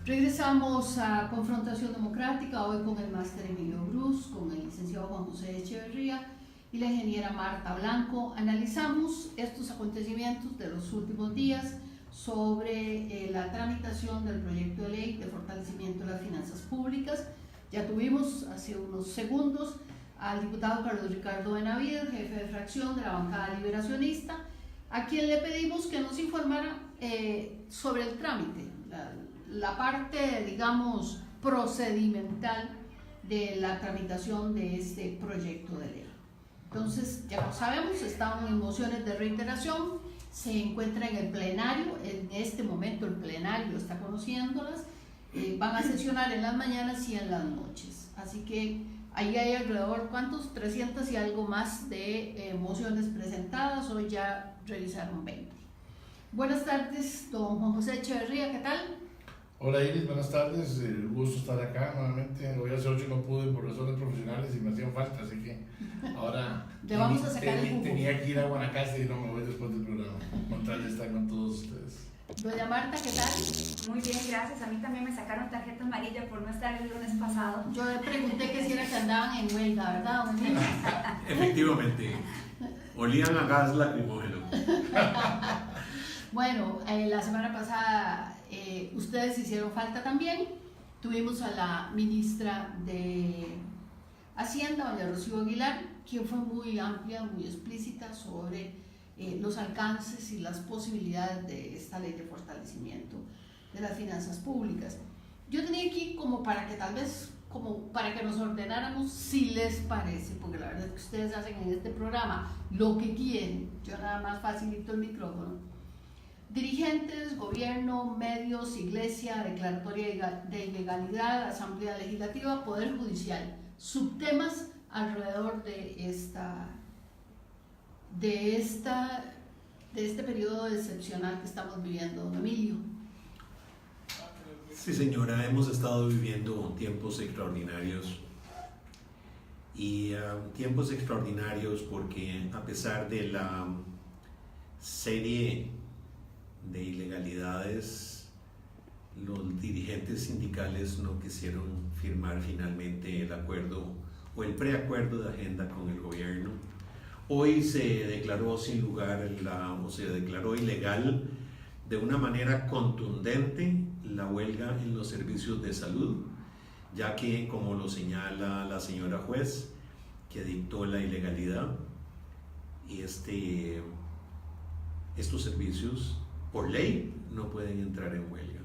Regresamos a Confrontación Democrática, hoy con el máster Emilio Brus, con el licenciado Juan José Echeverría y la ingeniera Marta Blanco. Analizamos estos acontecimientos de los últimos días sobre la tramitación del proyecto de ley de fortalecimiento de las finanzas públicas. Ya tuvimos hace unos segundos al diputado Carlos Ricardo Benavides, jefe de fracción de la bancada liberacionista, a quien le pedimos que nos informara sobre el trámite, la parte, digamos, procedimental de la tramitación de este proyecto de ley. Entonces, ya lo sabemos, están en mociones de reiteración, se encuentra en el plenario, en este momento el plenario está conociéndolas, van a sesionar en las mañanas y en las noches. Así que ahí hay alrededor, ¿cuántos? 300 y algo más de mociones presentadas, hoy ya revisaron 20. Buenas tardes, don Juan José Echeverría, ¿qué tal? Hola Iris, buenas tardes, un gusto estar acá nuevamente. Hoy hace 8 no pude por razones profesionales y me hacían falta, así que ahora vamos a sacar el jugo. Tenía que ir a Guanacaste y no me voy después del programa, con tal de estar con todos ustedes. Doña Marta, ¿qué tal? Muy bien, gracias. A mí también me sacaron tarjeta amarilla por no estar el lunes pasado. Yo le pregunté que si era que andaban en huelga, ¿verdad, don Emilio? Efectivamente, olían a gas lacrimógeno. Bueno, la semana pasada ustedes hicieron falta también. Tuvimos a la ministra de Hacienda, doña Rocío Aguilar, quien fue muy amplia, muy explícita sobre los alcances y las posibilidades de esta ley de fortalecimiento de las finanzas públicas. Yo tenía aquí como para que tal vez, como para que nos ordenáramos, si les parece, porque la verdad es que ustedes hacen en este programa lo que quieren, yo nada más facilito el micrófono. Dirigentes, gobierno, medios, iglesia, declaratoria de ilegalidad, asamblea legislativa, poder judicial, subtemas alrededor de este periodo excepcional que estamos viviendo, don Emilio. Sí, señora, hemos estado viviendo tiempos extraordinarios y tiempos extraordinarios porque a pesar de la serie de ilegalidades, los dirigentes sindicales no quisieron firmar finalmente el acuerdo o el preacuerdo de agenda con el gobierno. Hoy se declaró sin lugar, o se declaró ilegal de una manera contundente la huelga en los servicios de salud, ya que, como lo señala la señora juez que dictó la ilegalidad, y estos servicios por ley no pueden entrar en huelga.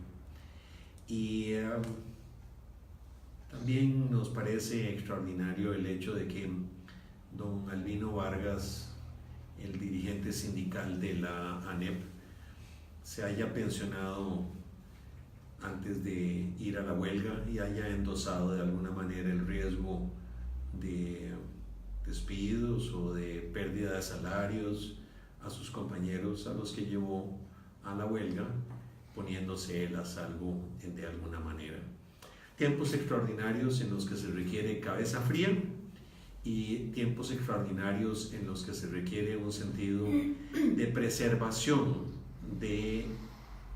Y también nos parece extraordinario el hecho de que don Albino Vargas, el dirigente sindical de la ANEP, se haya pensionado antes de ir a la huelga y haya endosado de alguna manera el riesgo de despidos o de pérdida de salarios a sus compañeros a los que llevó a la huelga, poniéndose él a salvo de alguna manera. Tiempos extraordinarios en los que se requiere cabeza fría y tiempos extraordinarios en los que se requiere un sentido de preservación de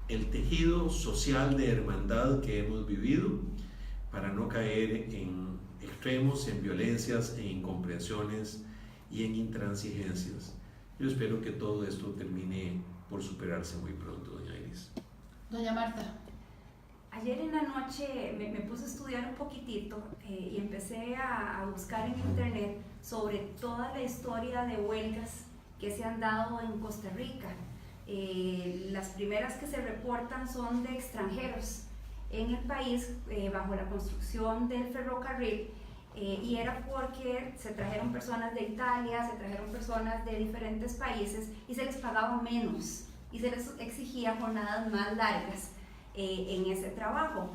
el tejido social de hermandad que hemos vivido para no caer en extremos, en violencias, en incomprensiones y en intransigencias. Yo espero que todo esto termine por superarse muy pronto, doña Iris. Doña Marta. Ayer en la noche me puse a estudiar un poquitito y empecé a buscar en internet sobre toda la historia de huelgas que se han dado en Costa Rica. Las primeras que se reportan son de extranjeros en el país bajo la construcción del ferrocarril, y era porque se trajeron personas de Italia, se trajeron personas de diferentes países y se les pagaba menos y se les exigía jornadas más largas en ese trabajo.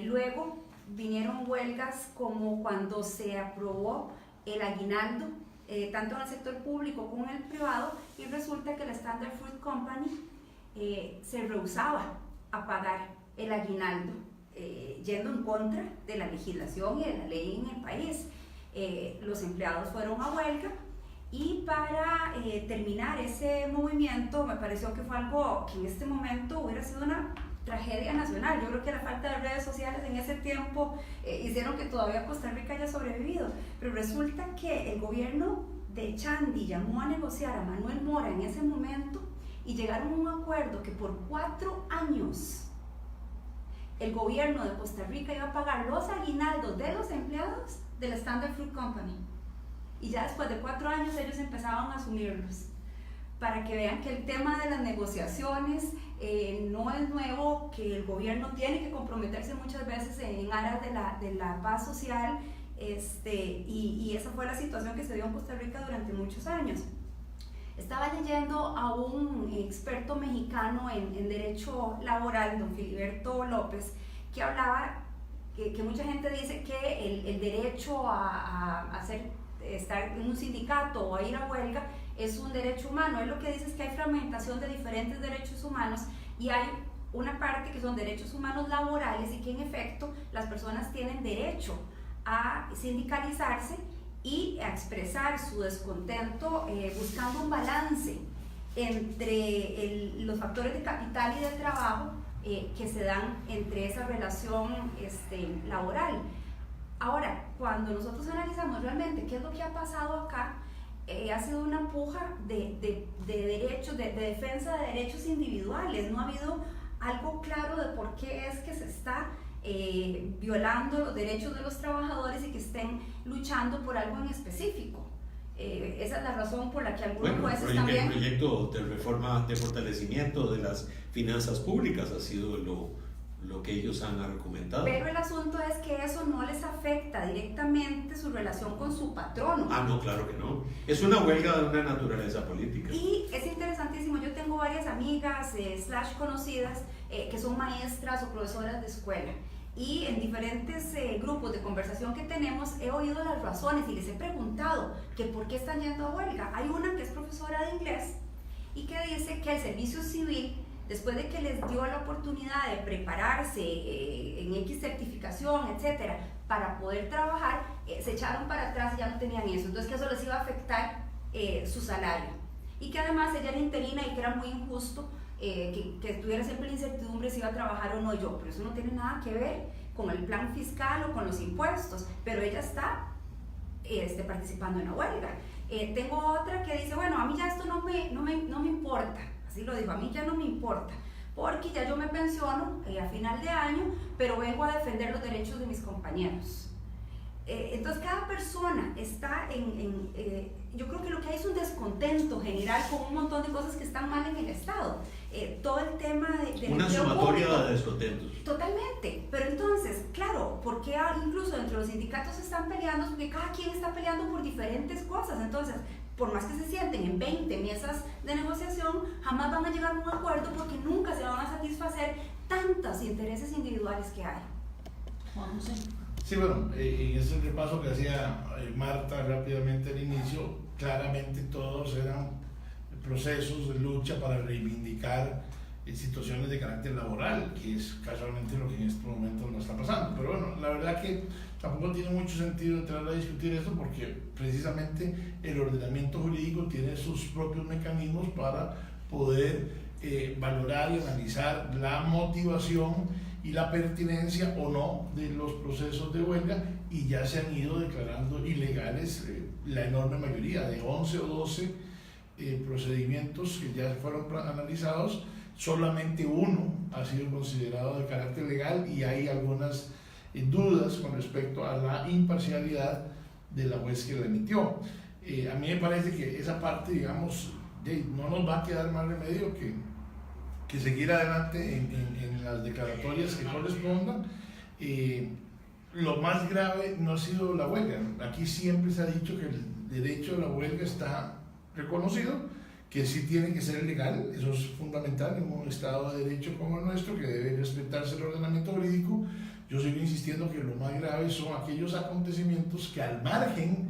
Luego vinieron huelgas como cuando se aprobó el aguinaldo, tanto en el sector público como en el privado, y resulta que la Standard Fruit Company se rehusaba a pagar el aguinaldo, yendo en contra de la legislación y de la ley en el país. Los empleados fueron a huelga y para terminar ese movimiento me pareció que fue algo que en este momento hubiera sido una tragedia nacional. Yo creo que la falta de redes sociales en ese tiempo hicieron que todavía Costa Rica haya sobrevivido, pero resulta que el gobierno de Chandy llamó a negociar a Manuel Mora en ese momento y llegaron a un acuerdo que por 4 años el gobierno de Costa Rica iba a pagar los aguinaldos de los empleados del Standard Fruit Company, y ya después de 4 años ellos empezaban a asumirlos, para que vean que el tema de las negociaciones no es nuevo, que el gobierno tiene que comprometerse muchas veces en aras de la paz social, y esa fue la situación que se dio en Costa Rica durante muchos años. Estaba leyendo a un experto mexicano en derecho laboral, don Filiberto López, que hablaba que mucha gente dice que el derecho a estar en un sindicato o a ir a huelga es un derecho humano. Él lo que dice es que hay fragmentación de diferentes derechos humanos y hay una parte que son derechos humanos laborales, y que en efecto las personas tienen derecho a sindicalizarse y a expresar su descontento buscando un balance entre los factores de capital y de trabajo que se dan entre esa relación laboral. Ahora, cuando nosotros analizamos realmente qué es lo que ha pasado acá, ha sido una puja de derechos, de defensa de derechos individuales. No ha habido algo claro de por qué es que se está violando los derechos de los trabajadores y que estén luchando por algo en específico. Esa es la razón por la que algunos jueces también... El proyecto de reforma de fortalecimiento de las finanzas públicas ha sido lo que ellos han argumentado. Pero el asunto es que eso no les afecta directamente su relación con su patrono. Ah, no, claro que no. Es una huelga de una naturaleza política. Y es interesantísimo, yo tengo varias amigas conocidas que son maestras o profesoras de escuela, y en diferentes grupos de conversación que tenemos he oído las razones y les he preguntado que por qué están yendo a huelga. Hay una que es profesora de inglés y que dice que el servicio civil, después de que les dio la oportunidad de prepararse en X certificación, etcétera, para poder trabajar, se echaron para atrás y ya no tenían eso. Entonces que eso les iba a afectar su salario. Y que además ella era interina y que era muy injusto que tuviera siempre la incertidumbre si iba a trabajar o no. Yo, pero eso no tiene nada que ver con el plan fiscal o con los impuestos, pero ella está participando en la huelga. Tengo otra que dice, bueno, a mí ya esto no me importa. Así lo digo, a mí ya no me importa, porque ya yo me pensiono a final de año, pero vengo a defender los derechos de mis compañeros. Entonces cada persona está yo creo que lo que hay es un descontento general con un montón de cosas que están mal en el Estado. Todo el tema de una sumatoria de descontentos. Totalmente, pero entonces, claro, porque incluso dentro de los sindicatos se están peleando, porque cada quien está peleando por diferentes cosas. Entonces, por más que se sienten en 20 mesas de negociación, jamás van a llegar a un acuerdo porque nunca se van a satisfacer tantos intereses individuales que hay. Juan José. Sí, bueno, en ese repaso que hacía Marta rápidamente al inicio, claramente todos eran procesos de lucha para reivindicar situaciones de carácter laboral, que es casualmente lo que en este momento nos está pasando. Pero bueno, la verdad que tampoco tiene mucho sentido entrar a discutir esto, porque precisamente el ordenamiento jurídico tiene sus propios mecanismos para poder valorar y analizar la motivación y la pertinencia o no de los procesos de huelga, y ya se han ido declarando ilegales la enorme mayoría, de 11 o 12 procedimientos que ya fueron analizados, solamente uno ha sido considerado de carácter legal, y hay algunas dudas con respecto a la imparcialidad de la juez que la emitió. A mí me parece que esa parte, digamos, no nos va a quedar más remedio que seguir adelante en las declaratorias que correspondan. Lo más grave no ha sido la huelga. Aquí siempre se ha dicho que el derecho a la huelga está reconocido, que sí tiene que ser legal. Eso es fundamental en un Estado de Derecho como el nuestro, que debe respetarse el ordenamiento jurídico. Yo sigo insistiendo que lo más grave son aquellos acontecimientos que al margen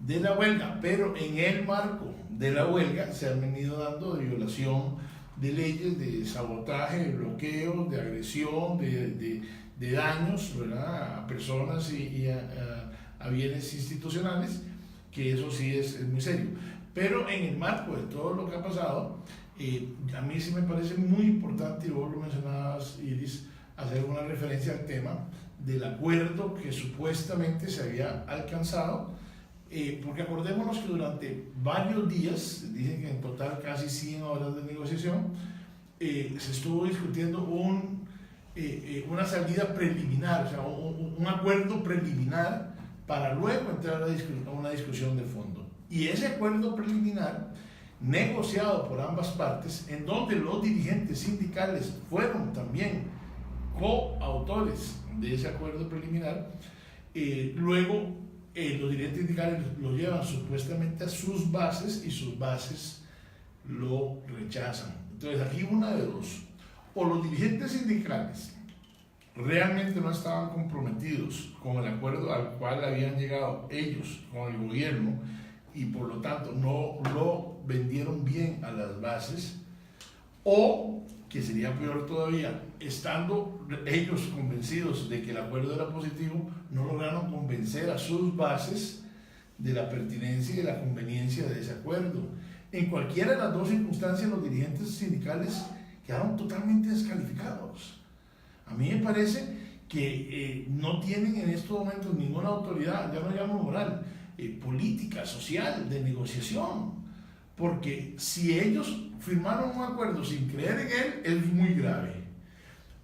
de la huelga, pero en el marco de la huelga, se han venido dando de violación de leyes, de sabotaje, de bloqueo, de agresión, de daños, ¿verdad?, a personas y a bienes institucionales, que eso sí es muy serio. Pero en el marco de todo lo que ha pasado, A mí sí me parece muy importante, y vos lo mencionabas, Iris, hacer una referencia al tema del acuerdo que supuestamente se había alcanzado, porque acordémonos que durante varios días, dicen que en total casi 100 horas de negociación, se estuvo discutiendo una salida preliminar, o sea, un acuerdo preliminar para luego entrar a una discusión de fondo. Y ese acuerdo preliminar, negociado por ambas partes, en donde los dirigentes sindicales fueron también coautores de ese acuerdo preliminar, luego los dirigentes sindicales lo llevan supuestamente a sus bases y sus bases lo rechazan. Entonces aquí una de dos: o los dirigentes sindicales realmente no estaban comprometidos con el acuerdo al cual habían llegado ellos con el gobierno y por lo tanto no lo vendieron bien a las bases, o, que sería peor todavía, estando ellos convencidos de que el acuerdo era positivo, no lograron convencer a sus bases de la pertinencia y de la conveniencia de ese acuerdo. En cualquiera de las dos circunstancias, los dirigentes sindicales quedaron totalmente descalificados. A mí me parece que no tienen en estos momentos ninguna autoridad, ya no llamo moral, política, social, de negociación, porque si ellos firmaron un acuerdo sin creer en él, es muy grave,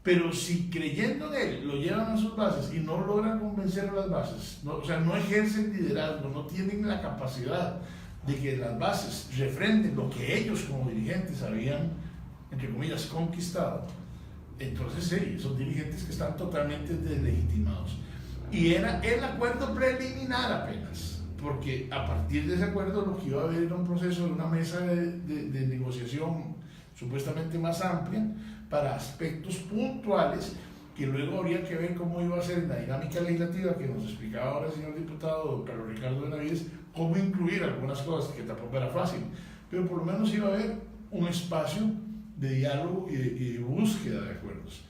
pero si creyendo en él lo llevan a sus bases y no logran convencer a las bases, no, o sea, no ejercen liderazgo, no tienen la capacidad de que las bases refrenden lo que ellos como dirigentes habían, entre comillas, conquistado, entonces sí, esos dirigentes que están totalmente deslegitimados. Y era el acuerdo preliminar apenas, porque a partir de ese acuerdo lo que iba a haber era un proceso de una mesa de negociación supuestamente más amplia para aspectos puntuales que luego habría que ver cómo iba a ser la dinámica legislativa que nos explicaba ahora el señor diputado don Carlos Ricardo Benavides, cómo incluir algunas cosas que tampoco era fácil, pero por lo menos iba a haber un espacio de diálogo y de búsqueda de acuerdos.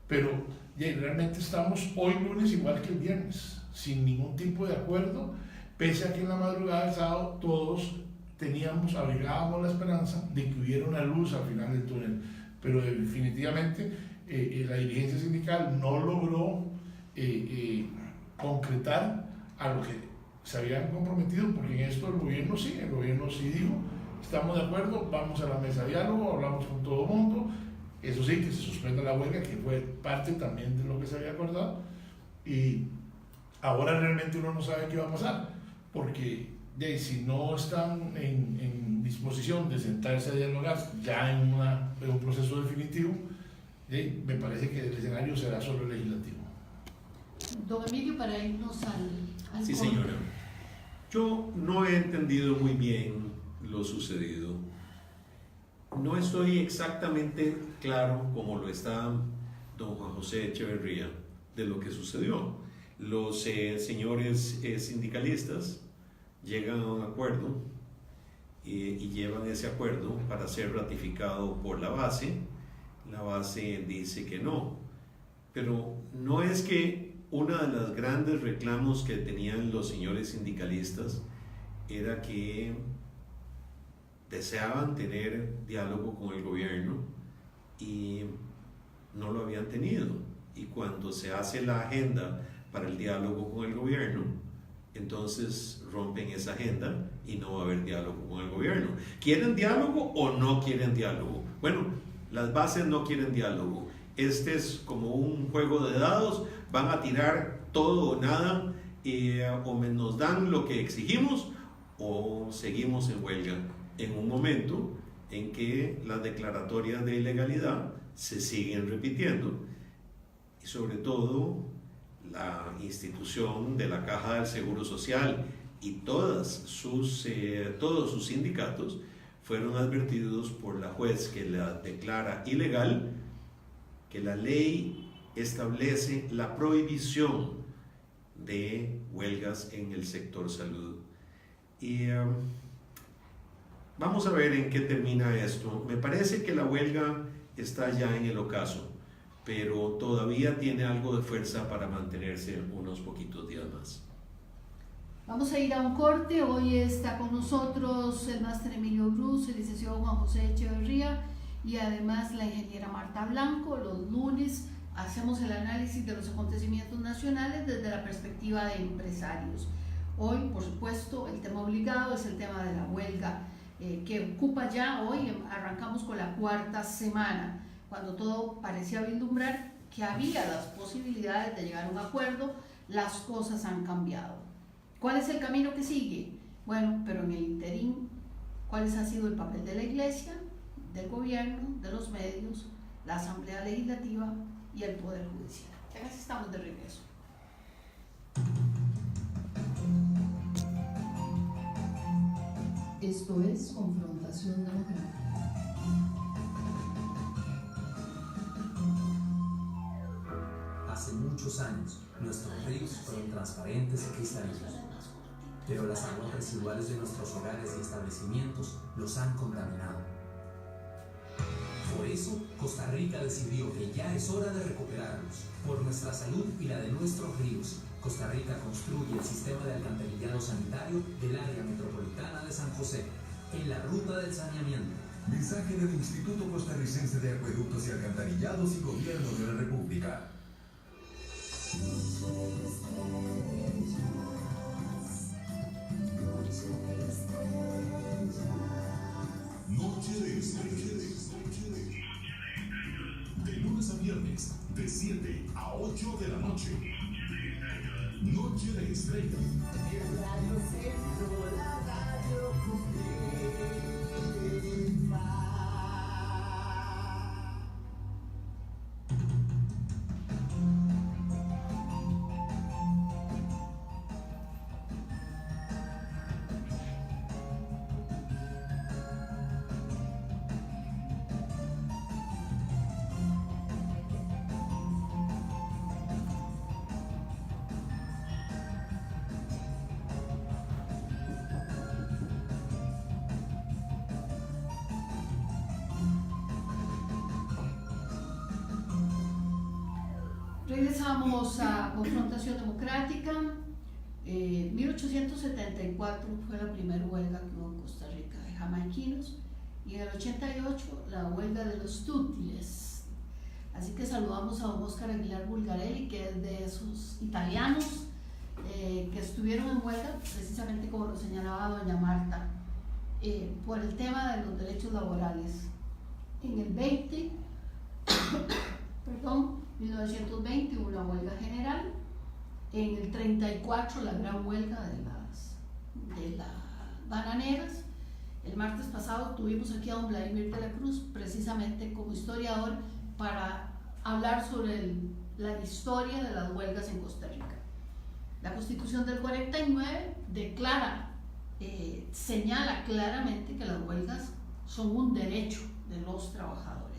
Pero ya, realmente estamos hoy lunes igual que el viernes, sin ningún tipo de acuerdo, pese a que en la madrugada del sábado todos abrigábamos la esperanza de que hubiera una luz al final del túnel, pero definitivamente la dirigencia sindical no logró concretar a lo que se habían comprometido, porque en esto el gobierno sí dijo: estamos de acuerdo, vamos a la mesa de diálogo, hablamos con todo el mundo, eso sí, que se suspenda la huelga, que fue parte también de lo que se había acordado, y ahora realmente uno no sabe qué va a pasar, porque si no están en disposición de sentarse a dialogar ya en un proceso definitivo, me parece que el escenario será solo legislativo. Don Emilio, para irnos al Sí, corte. señora. Yo no he entendido muy bien lo sucedido. No estoy exactamente claro, como lo está don Juan José Echeverría, de lo que sucedió. Los señores sindicalistas llegan a un acuerdo y llevan ese acuerdo para ser ratificado por la base. La base dice que no, pero no es que uno de los grandes reclamos que tenían los señores sindicalistas era que deseaban tener diálogo con el gobierno y no lo habían tenido. Y cuando se hace la agenda para el diálogo con el gobierno, entonces rompen esa agenda y no va a haber diálogo con el gobierno. ¿Quieren diálogo o no quieren diálogo? Bueno, las bases no quieren diálogo. Este es como un juego de dados, van a tirar todo o nada, o nos dan lo que exigimos o seguimos en huelga, en un momento en que las declaratorias de ilegalidad se siguen repitiendo, y sobre todo la institución de la Caja del Seguro Social y todos sus sindicatos fueron advertidos por la juez que la declara ilegal, que la ley establece la prohibición de huelgas en el sector salud. Y vamos a ver en qué termina esto. Me parece que la huelga está ya en el ocaso, pero todavía tiene algo de fuerza para mantenerse unos poquitos días más. Vamos a ir a un corte. Hoy está con nosotros el máster Emilio Bruce, el licenciado Juan José Echeverría y además la ingeniera Marta Blanco. Los lunes hacemos el análisis de los acontecimientos nacionales desde la perspectiva de empresarios. Hoy, por supuesto, el tema obligado es el tema de la huelga, que ocupa ya hoy, arrancamos con la 4ª semana, cuando todo parecía vislumbrar que había las posibilidades de llegar a un acuerdo. Las cosas han cambiado. ¿Cuál es el camino que sigue? Bueno, pero en el interín, ¿cuál ha sido el papel de la Iglesia, del gobierno, de los medios, la Asamblea Legislativa y el Poder Judicial? Ya casi estamos de regreso. Esto es Confrontación Democrática. Hace muchos años, nuestros ríos fueron transparentes y cristalinos, pero las aguas residuales de nuestros hogares y establecimientos los han contaminado. Por eso, Costa Rica decidió que ya es hora de recuperarlos. Por nuestra salud y la de nuestros ríos, Costa Rica construye el sistema de alcantarillado sanitario del área metropolitana de San José, en la ruta del saneamiento. Mensaje del Instituto Costarricense de Acueductos y Alcantarillados y Gobierno de la República. Noche de estrellas. De lunes a viernes, de 7 a 8 de la noche. Noche de estrellas. Regresamos a Confrontación Democrática. 1874 fue la primera huelga que hubo en Costa Rica de jamaiquinos y en el 88 la huelga de los tútiles. Así que saludamos a don Óscar Aguilar Bulgarelli, que es de esos italianos que estuvieron en huelga, precisamente como lo señalaba doña Marta, por el tema de los derechos laborales. En el 1920 hubo una huelga general, en el 34 la gran huelga de las bananeras. El martes pasado tuvimos aquí a don Vladimir de la Cruz, precisamente como historiador, para hablar sobre la historia de las huelgas en Costa Rica. La Constitución del 49 señala claramente que las huelgas son un derecho de los trabajadores.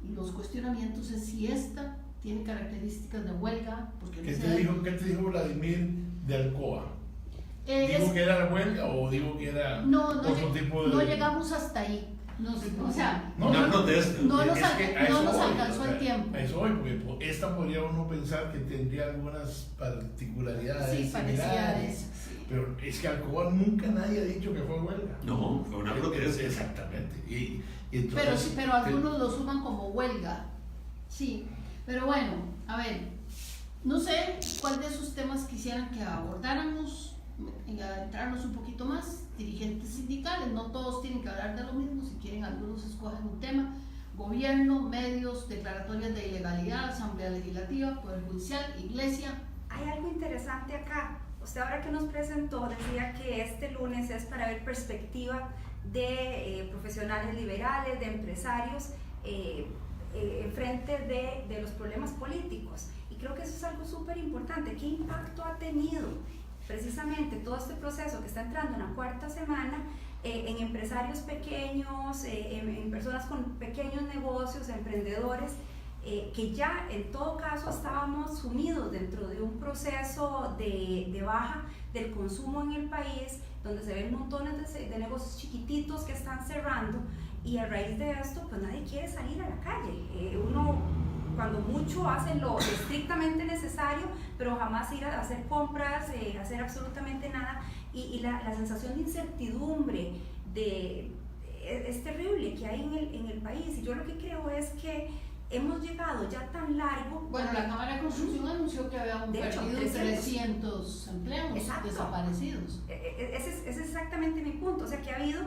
Y los cuestionamientos es si esta tiene características de huelga. Porque ¿Qué te dijo Vladimir de Alcoa? ¿Dijo que era la huelga o dijo que era otro tipo de...? No llegamos hasta ahí. O sea, Una protesta. no nos alcanzó el tiempo. Eso hoy, porque esta podría uno pensar que tendría algunas particularidades. Sí, parecidas. Pero es que Alcoa nunca nadie ha dicho que fue huelga. No, fue una protesta. Exactamente. Y entonces, pero algunos lo suman como huelga. Sí, pero bueno, a ver, no sé cuál de esos temas quisieran que abordáramos, entrarnos un poquito más. Dirigentes sindicales, no todos tienen que hablar de lo mismo, si quieren algunos escogen un tema. Gobierno, medios, declaratorias de ilegalidad, Asamblea Legislativa, Poder Judicial, Iglesia. Hay algo interesante acá. Usted ahora que nos presentó decía que este lunes es para ver perspectiva de profesionales liberales, de empresarios, en frente de los problemas políticos. Y creo que eso es algo súper importante. ¿Qué impacto ha tenido precisamente todo este proceso que está entrando en la 4ª semana en empresarios pequeños, en personas con pequeños negocios, emprendedores, que ya en todo caso estábamos sumidos dentro de un proceso de baja del consumo en el país, donde se ven montones de negocios chiquititos que están cerrando, y a raíz de esto pues nadie quiere salir a la calle. Uno cuando mucho hacen lo estrictamente necesario, pero jamás ir a hacer compras, hacer absolutamente nada, y la sensación de incertidumbre es terrible que hay en el país. Y yo lo que creo es que hemos llegado ya tan largo. Bueno, la Cámara de Construcción anunció que había perdido 300 empleos desaparecidos. Ese es exactamente mi punto. O sea, que ha habido,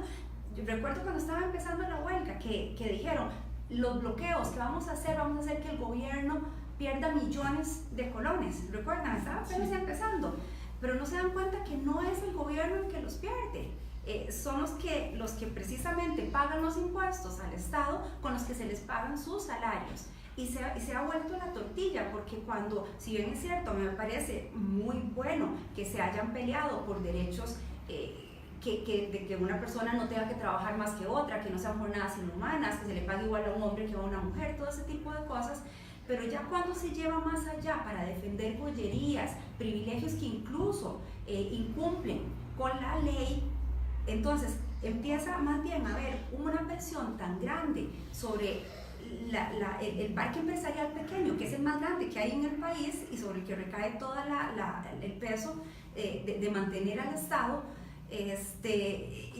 yo recuerdo cuando estaba empezando la huelga, que dijeron, los bloqueos que vamos a hacer que el gobierno pierda millones de colones. ¿Recuerdan? Estaba apenas empezando. Pero no se dan cuenta que no es el gobierno el que los pierde. Son los que precisamente pagan los impuestos al Estado, con los que se les pagan sus salarios. Y se ha vuelto la tortilla, porque cuando, si bien es cierto, me parece muy bueno que se hayan peleado por derechos, de que una persona no tenga que trabajar más que otra, que no sean jornadas inhumanas, que se le pague igual a un hombre que a una mujer, todo ese tipo de cosas. Pero ya cuando se lleva más allá para defender bollerías, privilegios que incluso incumplen con la ley, entonces empieza más bien a haber una presión tan grande sobre el parque empresarial pequeño, que es el más grande que hay en el país y sobre el que recae todo el peso de mantener al Estado.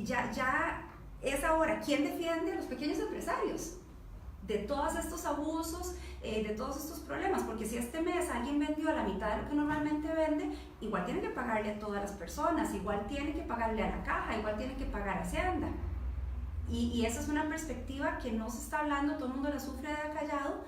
Ya es ahora, ¿quién defiende a los pequeños empresarios de todos estos abusos, de todos estos problemas? Porque si este mes alguien vendió la mitad de lo que normalmente vende, igual tiene que pagarle a todas las personas, igual tiene que pagarle a la caja, igual tiene que pagar a Hacienda. Y esa es una perspectiva que no se está hablando, todo el mundo la sufre de callado,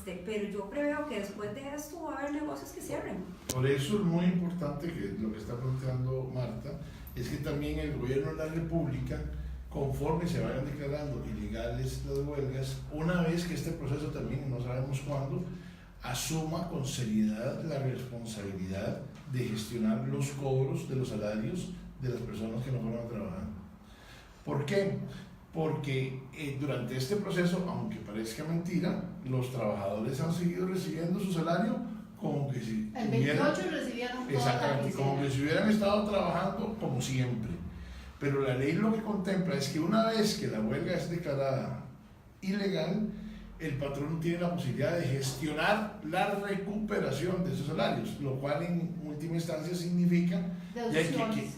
pero yo preveo que después de esto va a haber negocios que cierren. Por eso es muy importante que lo que está planteando Marta es que también el gobierno de la República, conforme se vayan declarando ilegales las huelgas, una vez que este proceso termine, no sabemos cuándo, asuma con seriedad la responsabilidad de gestionar los cobros de los salarios de las personas que no fueron a trabajar. ¿Por qué? Porque durante este proceso, aunque parezca mentira, los trabajadores han seguido recibiendo su salario como que si el 28 recibieron toda exactamente, como que si hubieran estado trabajando como siempre. Pero la ley lo que contempla es que una vez que la huelga es declarada ilegal, el patrón tiene la posibilidad de gestionar la recuperación de esos salarios, lo cual en última instancia significa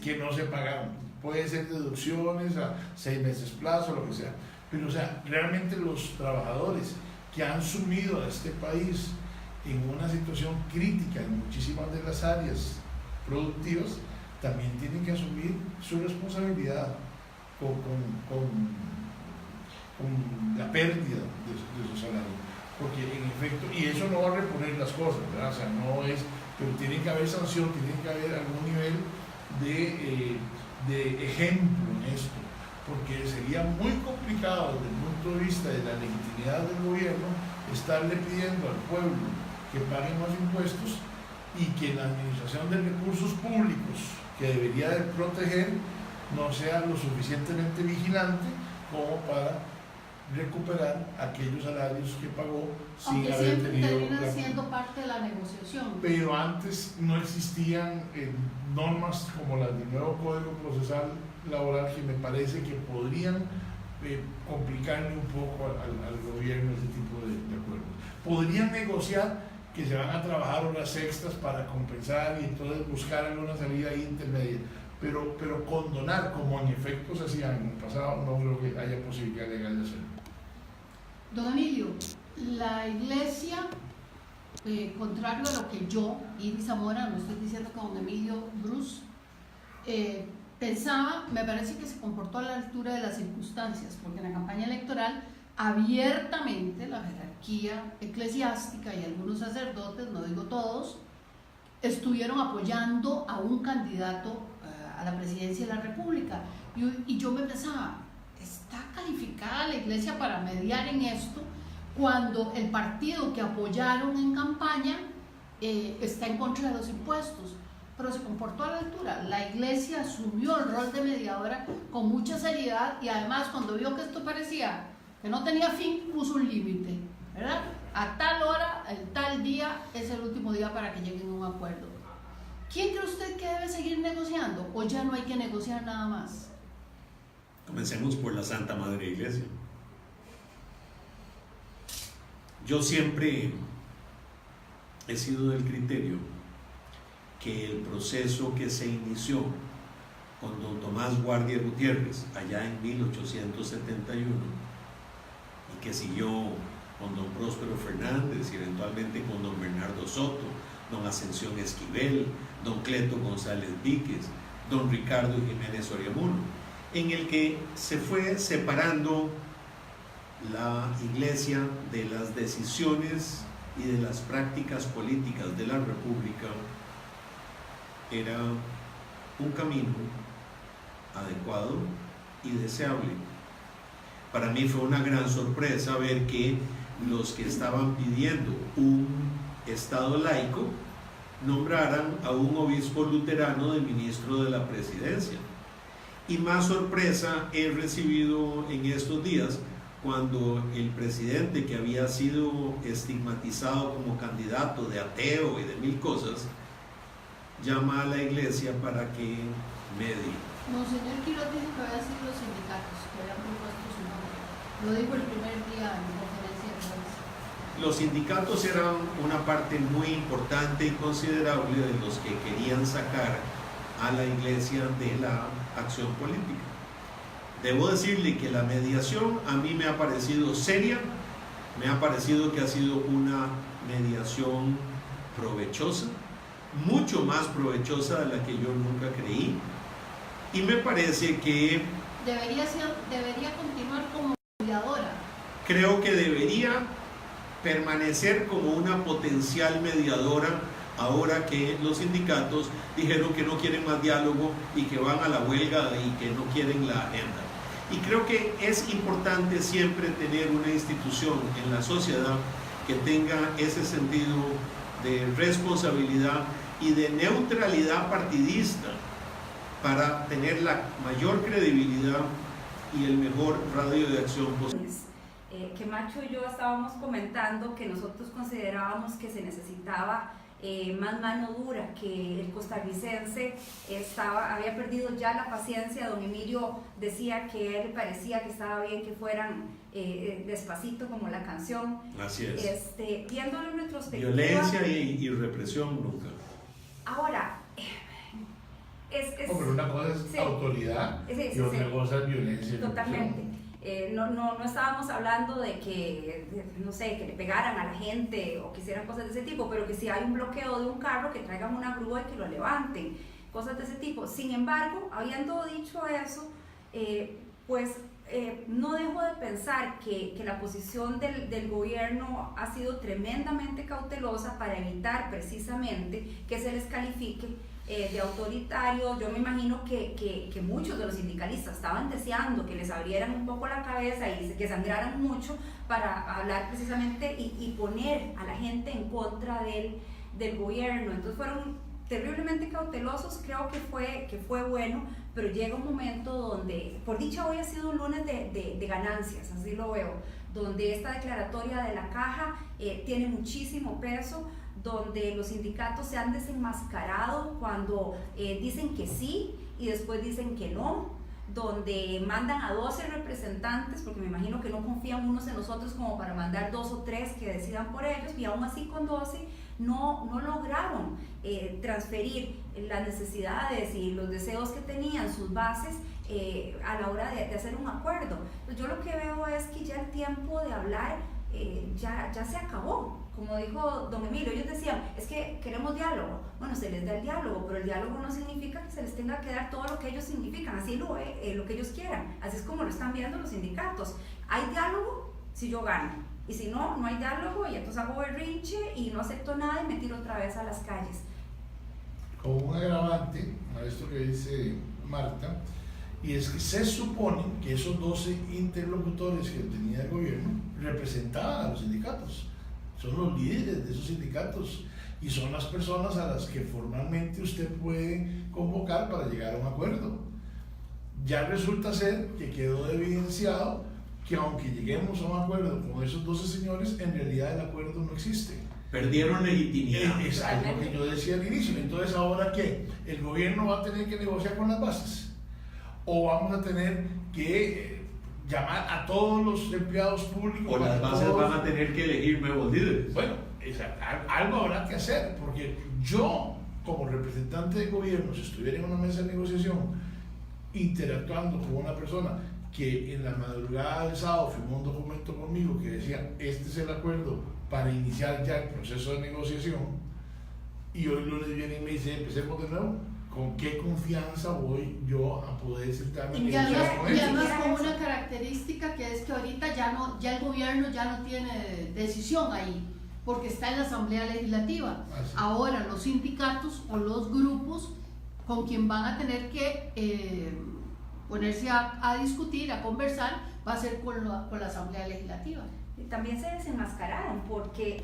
que no se pagaron. Puede ser deducciones a 6 meses plazo, lo que sea. Pero o sea, realmente los trabajadores que han sumido a este país en una situación crítica en muchísimas de las áreas productivas, también tienen que asumir su responsabilidad con la pérdida de su salario. Porque en efecto, y eso no va a reponer las cosas, ¿verdad? O sea, no es, pero tiene que haber sanción, tiene que haber algún nivel de ejemplo en esto, porque sería muy complicado desde el punto de vista de la legitimidad del gobierno estarle pidiendo al pueblo que paguen más impuestos y que la administración de recursos públicos que debería de proteger no sea lo suficientemente vigilante como para recuperar aquellos salarios que pagó sin aunque haber siempre tenido termina siendo parte de la negociación. Pero antes no existían normas como las del nuevo Código Procesal Laboral que me parece que podrían complicarle un poco al gobierno ese tipo de acuerdos. Podrían negociar que se van a trabajar horas extras para compensar y entonces buscar alguna salida ahí intermedia, pero condonar, como en efecto se hacía en el pasado, no creo que haya posibilidad legal de hacerlo. Don Emilio, la iglesia, contrario a lo que yo, Iris Zamora, no estoy diciendo que don Emilio Bruce, pensaba, me parece que se comportó a la altura de las circunstancias, porque en la campaña electoral abiertamente la jerarquía eclesiástica y algunos sacerdotes, no digo todos, estuvieron apoyando a un candidato a la presidencia de la República. Y yo me pensaba, ¿está calificada la iglesia para mediar en esto cuando el partido que apoyaron en campaña está en contra de los impuestos? Pero se comportó a la altura. La iglesia asumió el rol de mediadora con mucha seriedad y además cuando vio que esto parecía que no tenía fin, puso un límite, ¿verdad? A tal hora, el tal día es el último día para que lleguen a un acuerdo. ¿Quién cree usted que debe seguir negociando o ya no hay que negociar nada más? Comencemos por la Santa Madre Iglesia. Yo siempre he sido del criterio que el proceso que se inició con don Tomás Guardia Gutiérrez allá en 1871 y que siguió con don Próspero Fernández y eventualmente con don Bernardo Soto, don Ascensión Esquivel, don Cleto González Víquez, don Ricardo Jiménez Oriamuno, en el que se fue separando la Iglesia de las decisiones y de las prácticas políticas de la República, era un camino adecuado y deseable. Para mí fue una gran sorpresa ver que los que estaban pidiendo un Estado laico nombraran a un obispo luterano de ministro de la presidencia. Y más sorpresa he recibido en estos días cuando el presidente, que había sido estigmatizado como candidato de ateo y de mil cosas, llama a la iglesia para que medie. Monseñor Quiroz dijo que había sido los sindicatos que habían propuesto su nombre. Lo dijo el primer día en conferencia de prensa. Los sindicatos eran una parte muy importante y considerable de los que querían sacar a la iglesia de la acción política. Debo decirle que la mediación a mí me ha parecido seria, me ha parecido que ha sido una mediación provechosa, mucho más provechosa de la que yo nunca creí, y me parece que debería continuar como mediadora. Creo que debería permanecer como una potencial mediadora ahora que los sindicatos dijeron que no quieren más diálogo y que van a la huelga y que no quieren la agenda. Y creo que es importante siempre tener una institución en la sociedad que tenga ese sentido de responsabilidad y de neutralidad partidista para tener la mayor credibilidad y el mejor radio de acción posible. Que Macho y yo estábamos comentando que nosotros considerábamos que se necesitaba más mano dura, que el costarricense había perdido ya la paciencia. Don Emilio decía que a él le parecía que estaba bien que fueran despacito como la canción. Así es. Viéndolo en retrospectiva. Violencia y represión nunca. Ahora, pero una cosa es autoridad y otra cosa es violencia. Totalmente. No estábamos hablando de que, no sé, que le pegaran a la gente o que hicieran cosas de ese tipo, pero que si hay un bloqueo de un carro, que traigan una grúa y que lo levanten, cosas de ese tipo. Sin embargo, habiendo dicho eso, no dejo de pensar que la posición del gobierno ha sido tremendamente cautelosa para evitar precisamente que se les califique de autoritario. Yo me imagino que muchos de los sindicalistas estaban deseando que les abrieran un poco la cabeza y que sangraran mucho para hablar precisamente y poner a la gente en contra del gobierno. Entonces fueron terriblemente cautelosos. Creo que fue bueno, pero llega un momento donde, por dicha, hoy ha sido un lunes de ganancias, así lo veo, donde esta declaratoria de la caja tiene muchísimo peso, donde los sindicatos se han desenmascarado cuando dicen que sí y después dicen que no, donde mandan a 12 representantes, porque me imagino que no confían unos en los otros como para mandar 2 o 3 que decidan por ellos, y aún así con 12 no lograron transferir las necesidades y los deseos que tenían sus bases a la hora de hacer un acuerdo. Yo lo que veo es que ya el tiempo de hablar ya se acabó. Como dijo don Emilio, ellos decían, es que queremos diálogo. Bueno, se les da el diálogo, pero el diálogo no significa que se les tenga que dar todo lo que ellos significan, así lo que ellos quieran. Así es como lo están viendo los sindicatos. Hay diálogo si yo gano, y si no, no hay diálogo, y entonces hago berrinche y no acepto nada y me tiro otra vez a las calles. Como un agravante a esto que dice Marta, y es que se supone que esos 12 interlocutores que tenía el gobierno representaban a los sindicatos, son los líderes de esos sindicatos y son las personas a las que formalmente usted puede convocar para llegar a un acuerdo. Ya resulta ser que quedó evidenciado que aunque lleguemos a un acuerdo con esos 12 señores, en realidad el acuerdo no existe. Perdieron legitimidad. Es algo que yo decía al inicio. Entonces, ¿ahora qué? ¿El gobierno va a tener que negociar con las bases? ¿O vamos a tener que llamar a todos los empleados públicos. O las bases van a tener que elegir nuevos líderes. Bueno, algo habrá que hacer, porque yo, como representante de gobierno, si estuviera en una mesa de negociación, interactuando con una persona que en la madrugada del sábado firmó un documento conmigo que decía, este es el acuerdo para iniciar ya el proceso de negociación, y hoy lunes viene y me dice, empecemos de nuevo, ¿con qué confianza voy yo a poder sentarme Y a negociar con ellos? además con una característica que es que ahorita ya el gobierno ya no tiene decisión ahí, porque está en la Asamblea Legislativa. Ahora los sindicatos o los grupos con quien van a tener que ponerse a discutir, a conversar, va a ser con la Asamblea Legislativa. Y también se desenmascararon porque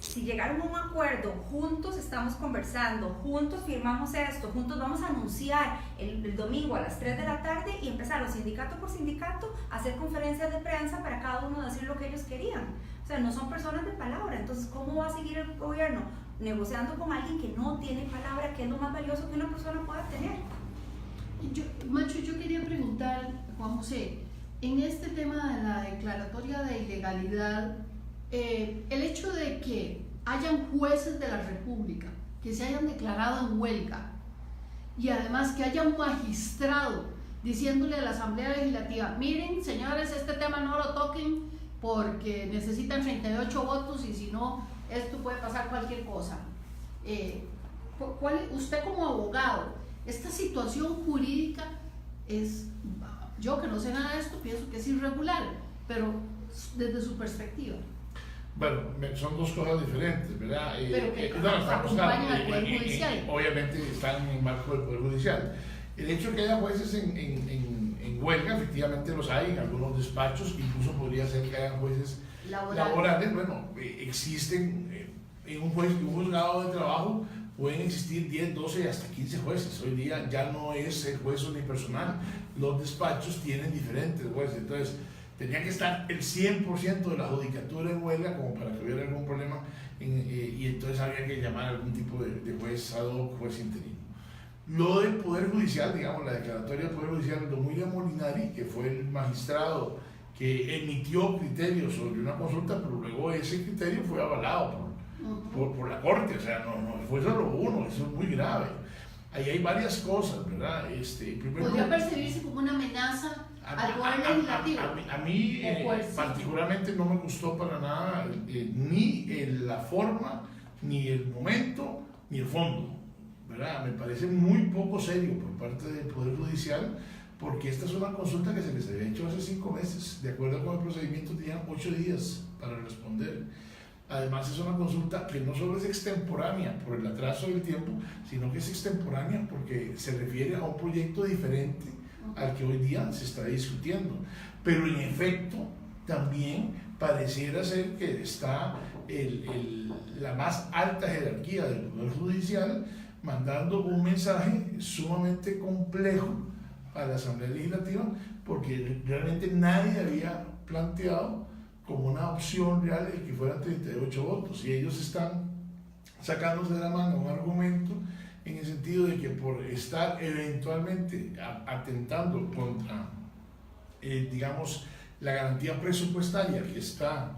si llegaron a un acuerdo, juntos estamos conversando, juntos firmamos esto, juntos vamos a anunciar el domingo a las 3 de la tarde y empezaron sindicato por sindicato a hacer conferencias de prensa para cada uno decir lo que ellos querían. O sea, no son personas de palabra, entonces ¿cómo va a seguir el gobierno negociando con alguien que no tiene palabra, que es lo más valioso que una persona pueda tener? Macho, yo quería preguntar, Juan José, en este tema de la declaratoria de ilegalidad, el hecho de que hayan jueces de la República que se hayan declarado en huelga y además que haya un magistrado diciéndole a la Asamblea Legislativa, miren señores, este tema no lo toquen porque necesitan 38 votos y si no, esto puede pasar cualquier cosa. Usted como abogado, esta situación jurídica es, yo que no sé nada de esto, pienso que es irregular, pero desde su perspectiva. Bueno, son dos cosas diferentes, ¿verdad? Pero que estamos acompañan al Poder Judicial. Obviamente están en el marco del Poder Judicial. El hecho de que haya jueces en huelga, efectivamente los hay en algunos despachos, incluso podría ser que haya jueces laborales. Bueno, existen en un juzgado de trabajo, pueden existir 10, 12 hasta 15 jueces. Hoy día ya no es el juez unipersonal, los despachos tienen diferentes jueces, entonces tenía que estar el 100% de la judicatura en huelga como para que hubiera algún problema y entonces había que llamar a algún tipo de juez ad hoc, juez interino. Lo del Poder Judicial, digamos, la declaratoria del Poder Judicial de don William Molinari, que fue el magistrado que emitió criterios sobre una consulta, pero luego ese criterio fue avalado por la Corte, o sea, no fue solo uno, eso es muy grave. Ahí hay varias cosas, ¿verdad? ¿Podría percibirse como una amenaza al Poder Legislativo? A mí particularmente no me gustó para nada ni la forma, ni el momento, ni el fondo, ¿verdad? Me parece muy poco serio por parte del Poder Judicial, porque esta es una consulta que se les había hecho hace 5 meses. De acuerdo con el procedimiento tenían 8 días para responder. Además es una consulta que no solo es extemporánea por el atraso del tiempo, sino que es extemporánea porque se refiere a un proyecto diferente al que hoy día se está discutiendo. Pero en efecto también pareciera ser que está la más alta jerarquía del Poder Judicial mandando un mensaje sumamente complejo a la Asamblea Legislativa, porque realmente nadie había planteado como una opción real el que fueran 38 votos, y ellos están sacándose de la mano un argumento en el sentido de que por estar eventualmente atentando contra, digamos, la garantía presupuestaria que está,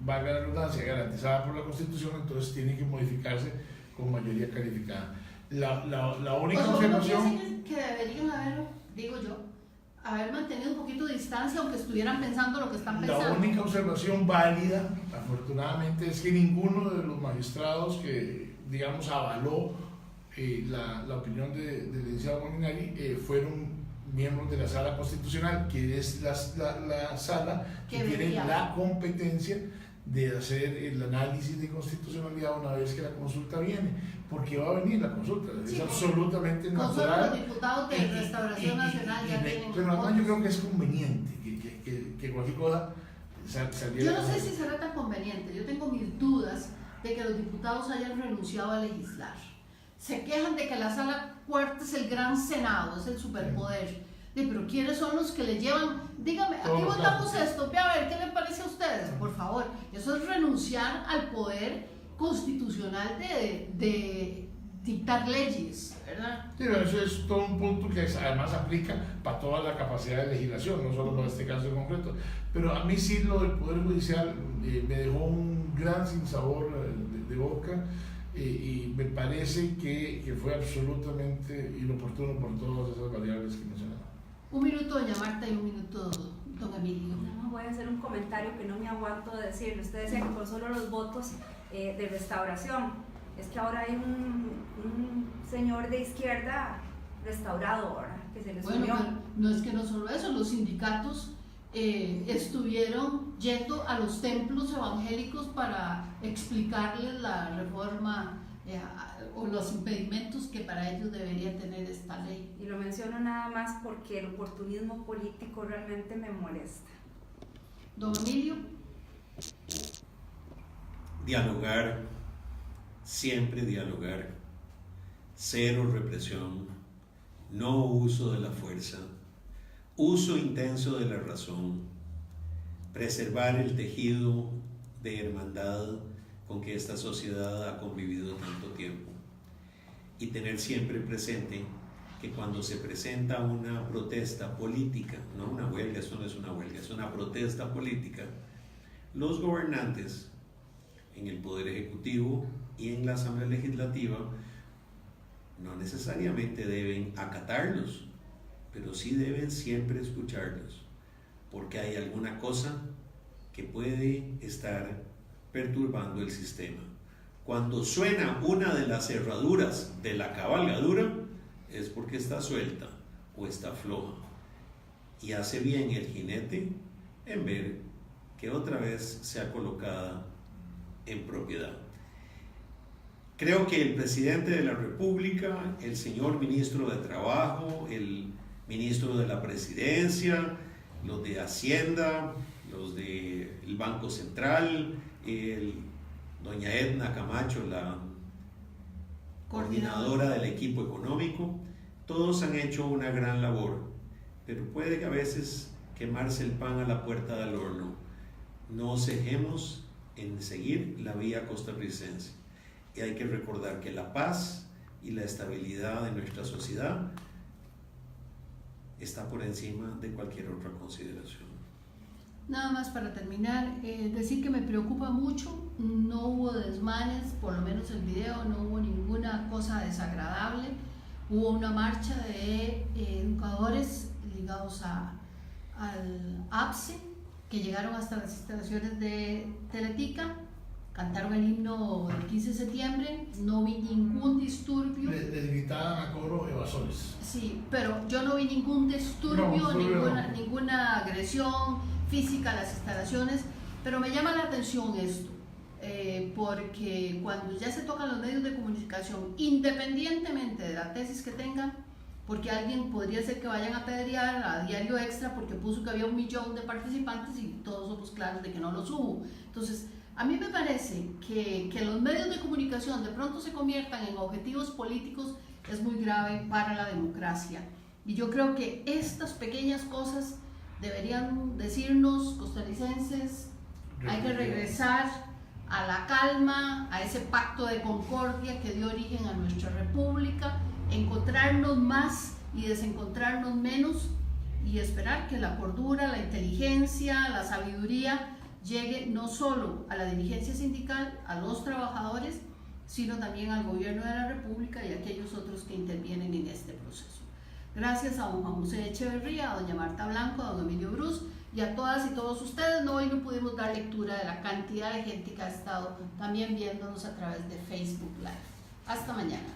valga la redundancia, garantizada por la Constitución, entonces tiene que modificarse con mayoría calificada. La única observación que deberían haber, digo yo, haber mantenido un poquito de distancia, aunque estuvieran pensando lo que están pensando. La única observación válida, afortunadamente, es que ninguno de los magistrados que, digamos, avaló la opinión del licenciado Molinari fueron miembros de la Sala Constitucional, que es la sala que tiene la competencia de hacer el análisis de constitucionalidad una vez que la consulta viene, porque va a venir la consulta, es absolutamente natural. Nosotros los diputados de Restauración Nacional ya tienen... Pero además yo creo que es conveniente que cualquier cosa saliera... Yo no sé si será tan conveniente, yo tengo mis dudas de que los diputados hayan renunciado a legislar. Se quejan de que la Sala Cuarta es el gran Senado, es el superpoder. Pero ¿quiénes son los que le llevan? Dígame, aquí votamos esto, a ver, ¿qué le parece a ustedes? Por favor, eso es renunciar al poder constitucional de dictar leyes, ¿verdad? Sí, pero eso es todo un punto que además aplica para toda la capacidad de legislación, no solo para este caso en concreto. Pero a mí sí lo del Poder Judicial me dejó un gran sinsabor de boca y me parece que fue absolutamente inoportuno por todas esas variables que mencionaba. Un minuto, doña Marta, y un minuto, don Emilio. No, voy a hacer un comentario que no me aguanto de decirle. Usted decía que por solo los votos de Restauración. Es que ahora hay un señor de izquierda restaurado, ¿verdad? Que se les Bueno, unió. pero no es que no solo eso, los sindicatos estuvieron yendo a los templos evangélicos para explicarles la reforma o los impedimentos que para ellos debería tener esta ley. Y lo menciono nada más porque el oportunismo político realmente me molesta. Don Emilio. Dialogar, siempre dialogar, cero represión, no uso de la fuerza, uso intenso de la razón, preservar el tejido de hermandad con que esta sociedad ha convivido tanto tiempo y tener siempre presente que cuando se presenta una protesta política, no una huelga, eso no es una huelga, es una protesta política, los gobernantes en el Poder Ejecutivo y en la Asamblea Legislativa no necesariamente deben acatarlos, pero sí deben siempre escucharlos, porque hay alguna cosa que puede estar perturbando el sistema. Cuando suena una de las cerraduras de la cabalgadura, es porque está suelta o está floja. Y hace bien el jinete en ver que otra vez sea colocada en propiedad. Creo que el presidente de la República, el señor ministro de Trabajo, el ministro de la Presidencia, los de Hacienda, los del Banco Central, doña Edna Camacho, la coordinadora del equipo económico, todos han hecho una gran labor, pero puede que a veces quemarse el pan a la puerta del horno. No cejemos en seguir la vía costarricense. Y hay que recordar que la paz y la estabilidad de nuestra sociedad está por encima de cualquier otra consideración. Nada más para terminar, decir que me preocupa mucho, no hubo desmanes, por lo menos el video, no hubo ninguna cosa desagradable, hubo una marcha de educadores ligados al APSE que llegaron hasta las instalaciones de Teletica, cantaron el himno del 15 de septiembre, no vi ningún disturbio. Les gritaban a coro evasores. Sí, pero yo no vi ningún disturbio, ninguna agresión física a las instalaciones, pero me llama la atención esto, porque cuando ya se tocan los medios de comunicación, independientemente de la tesis que tengan, porque alguien podría ser que vayan a apedrear a Diario Extra porque puso que había 1 millón de participantes y todos somos claros de que no los hubo. Entonces, a mí me parece que los medios de comunicación de pronto se conviertan en objetivos políticos es muy grave para la democracia. Y yo creo que estas pequeñas cosas deberían decirnos, costarricenses, hay que regresar a la calma, a ese pacto de concordia que dio origen a nuestra república, encontrarnos más y desencontrarnos menos y esperar que la cordura, la inteligencia, la sabiduría llegue no solo a la dirigencia sindical, a los trabajadores, sino también al gobierno de la república y a aquellos otros que intervienen en este proceso. Gracias a don Juan José Echeverría, a doña Marta Blanco, a don Emilio Bruce y a todas y todos ustedes. Hoy no pudimos dar lectura de la cantidad de gente que ha estado también viéndonos a través de Facebook Live. Hasta mañana.